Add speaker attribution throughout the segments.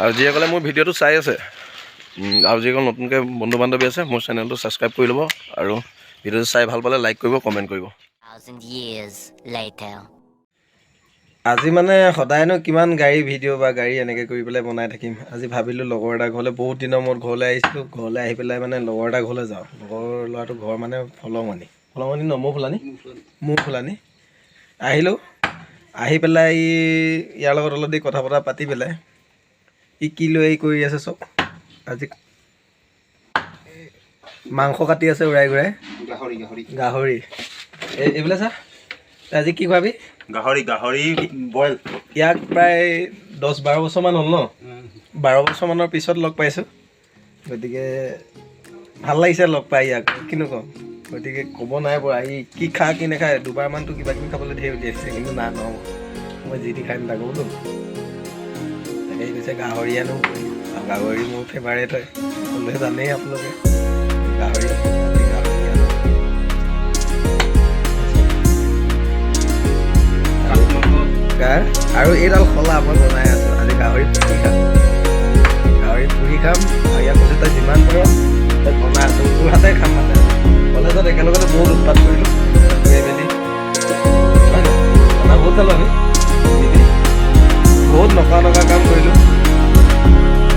Speaker 1: আৰু যিসকলে মোৰ ভিডিঅ'টো চাই আছে আৰু যিসকল নতুনকৈ বন্ধু বান্ধৱী আছে মোৰ চেনেলটো ছাবস্ক্ৰাইব কৰি ল'ব আৰু ভিডিঅ'টো চাই ভাল পালে লাইক কৰিব কমেণ্ট কৰিব।
Speaker 2: 1,000 years later.
Speaker 3: আজি মানে সদায়নো কিমান গাড়ী ভিডিঅ' বা গাড়ী এনেকৈ কৰি পেলাই বনাই থাকিম। আজি ভাবিলোঁ লগৰ এটা ঘৰলৈ, বহুত দিনৰ মূৰত ঘৰলৈ আহিছিলোঁ। ঘৰলৈ আহি পেলাই মানে লগৰ এটা ঘৰলৈ যাওঁ। লগৰ ল'ৰাটো ঘৰ মানে ফলঙনি ন মোৰ ফুলানি আহিলোঁ। আহি পেলাই ইয়াৰ লগত অলপ দেৰি কথা বতৰা পাতি পেলাই কি লৈ কৰি আছে চব। আজি মাংস কাটি আছে উৰাই গাহৰি এইবোলে চা আজি কি খোৱাবি?
Speaker 4: গাহৰি বইল।
Speaker 3: ইয়াক প্ৰায় 10-12 বছৰমান হ'ল ন? 12 বছৰমানৰ পিছত লগ পাইছোঁ। গতিকে ভাল লাগিছে লগ পাই ইয়াক, কিনো ক'ম। গতিকে ক'ব নাই পৰা ই কি খা কি নাখায়। দুবাৰমানতো কিবা কিবি খাবলৈ ধেৰ উলিয়াইছে, কিন্তু নহ'ব, মই যি টি খাই নাথাকোঁ বোলো। তাকে কৈছে গাহৰি আনো, আৰু গাহৰি মোৰ ফেভাৰেট হয়, সকলোৱে জানেই আপোনালোকে। গাহৰি আনো আৰু এইডাল খলা মই বনাই আছোঁ। আজি গাহৰি পুৰি খাম আৰু ইয়াক কৈছোঁ তই যিমান পাৰ তই বনাই আছোঁ, তোৰ হাতে খাম। মানে কলেজত একেলগতে বহুত উৎপাত কৰিলোঁ, গৈ মেলি হয় নহয়, বনাই বহুত খালোঁ আমি, বহুত নকা কাম কৰিলোঁ।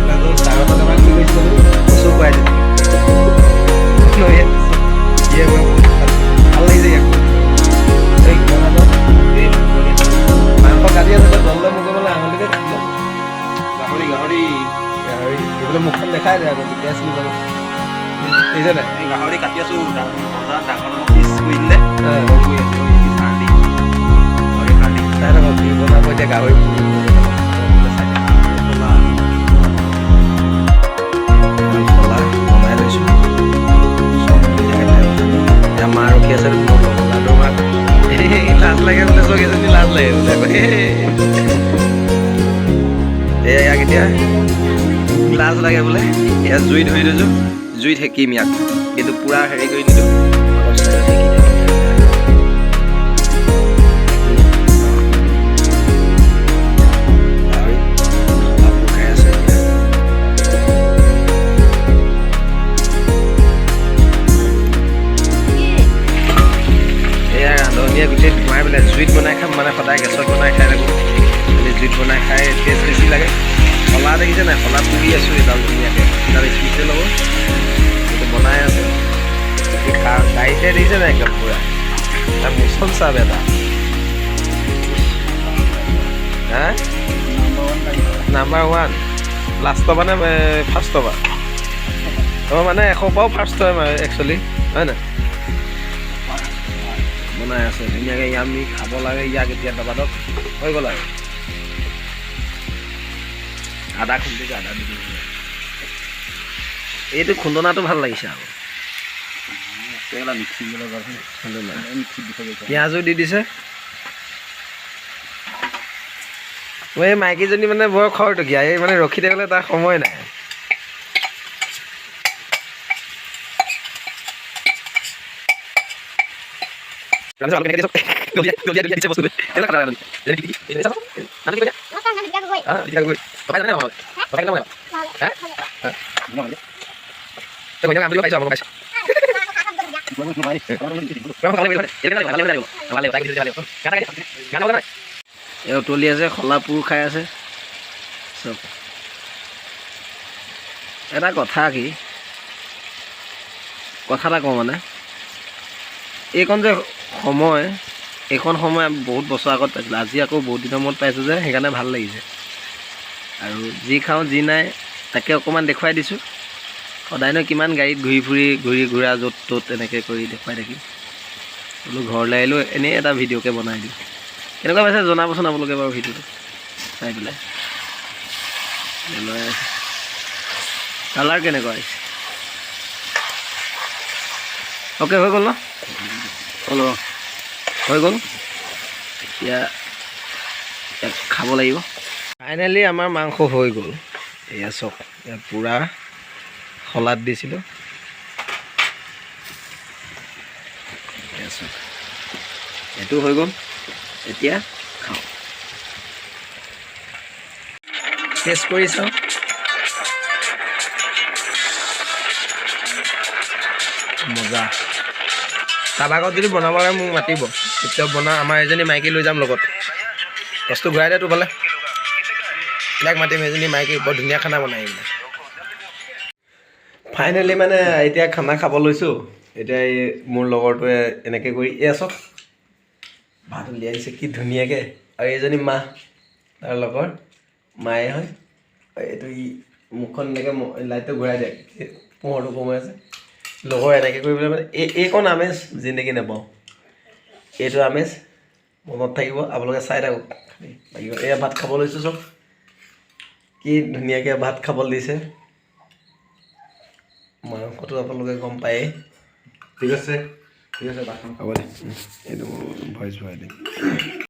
Speaker 3: তাৰপিছত ছাৰহঁতক আমাক কি কৰিছিলোঁ, কচু খুৱাই দিলোঁ। ভাল লাগিছে ইয়াক। মাংস কাটি আছে তললৈ মোক মানে আঙুলিতে গাহৰি এইবোলে মুখখন দেখাই দে আকৌ তেতিয়া চিনি পাব। দেখিছে নাই
Speaker 4: গাহৰি কাটি আছো, ডাঙৰ পিচ কৰি দিলে
Speaker 3: চাই থাকক কি বনাব এতিয়া। গাহৰি বনাই লৈছোঁ, মা ৰখি আছে মোৰ লগৰ মাক লাজ লাগে বোলে, চকীজনী লাজ লাগে বোলে। এয়া ইয়াক এতিয়া লাজ লাগে বোলে। এয়া জুই ধৰি দিছোঁ, জুইত সেকিম ইয়াক, কিন্তু পূৰা হেৰি কৰি নিদিওঁ, অলপ চাইডত সেকি দিওঁ। ৰান্ধনীয়ে গোটেই ধোঁৱাই পেলাই জুইত বনাই খাম, মানে সদায় গেছত বনাই খাই থাকোঁ, খালি জুইত বনাই খাই টেষ্ট বেছি লাগে। শলা দেখিছে নাই, শলা পুৰি আছোঁ এডাল ধুনীয়াকৈ, এডাল স্পিচে ল'ব, সেইটো বনাই আছে। গাড়ীতে দেখিছে নাই একদম পূৰা এটা মোচন চাব এটা। হা নাম্বাৰ 1 লাষ্টৰ মানে ফাৰ্ষ্টৰ পৰা মানে 100 পৰাও ফাৰ্ষ্ট হয় মানে একচুৱেলি, হয় নাই? বনাই আছে ধুনীয়াকৈ, আমি খাব লাগে ইয়াক। এতিয়া দবাদব হৈ গ'ল আৰু আদা খুন্দিছে, আদা দি দিব। এইটো খুন্দনাটো ভাল লাগিছে আৰু পিঁয়াজো দি দিছে। এই মাইকীজনী মানে বৰ খৰতকীয়া, এই মানে ৰখি থাকিবলৈ তাৰ সময় নাই। উতলি আছে, খলা পুৰ খাই আছে চব। এটা কথা এটা কওঁ মানে, এইকণ যে এইখন সময় বহুত বছৰ আগত পাইছিলোঁ, আজি আকৌ বহুত দিনৰ মূৰত পাইছোঁ যে সেইকাৰণে ভাল লাগিছে। আৰু যি খাওঁ যি নাই তাকে অকণমান দেখুৱাই দিছোঁ। সদায়নো কিমান গাড়ীত ঘূৰা য'ত ত'ত এনেকৈ কৰি দেখুৱাই থাকিম বোলো। ঘৰলৈ আহিলোঁ, এনেই এটা ভিডিঅ'কে বনাই দিওঁ। কেনেকুৱা পাইছে জনাবচোন আপোনালোকে বাৰু ভিডিঅ'টো চাই পেলাই। কালাৰ কেনেকুৱা আহিছে? অ'কে হৈ গ'ল ন? হৈ গ'ল। এতিয়া খাব লাগিব। ফাইনেলি আমাৰ মাংস হৈ গ'ল। এয়া চাওক, ইয়াত পূৰা শলাত দিছিলোঁ। এইটো হৈ গ'ল, এতিয়া খাওঁ। টেষ্ট কৰি চাওঁ। মজা কাৰোবাৰ ঘৰত যদি বনাব লাগে মোক মাতিব কেতিয়াও বনা আমাৰ এজনী মাইকী লৈ যাম লগত বস্তু ঘূৰাই দে তোৰ ফালে ইয়াক মাতিম এজনী মাইকী বৰ ধুনীয়া খানা বনাই আহিলে ফাইনেলি মানে এতিয়া খানা খাব লৈছোঁ এতিয়া এই মোৰ লগৰটোৱে এনেকৈ কৰি চক ভাত উলিয়াইছে কি ধুনীয়াকৈ আৰু এইজনী মা তাৰ লগৰ মায়ে হয় এইটো ই মুখখন এনেকৈ লাইটটো ঘূৰাই দিয়ে পোহৰটো কমাই আছে লগৰ এনেকৈ কৰি পেলাই মানে এইকণ আমেজ জিন্দগী নাপাওঁ এইটো আমেজ মনত থাকিব আপোনালোকে চাই থাকক খালি এয়া ভাত খাব লৈছোঁ চব কি ধুনীয়াকৈ ভাত খাবলৈ দিছে মাংসটো আপোনালোকে গম পায়েই
Speaker 4: ঠিক আছে ভাত খাম।
Speaker 3: হ'ব দে এইটো ভইচ ভৰাই দিম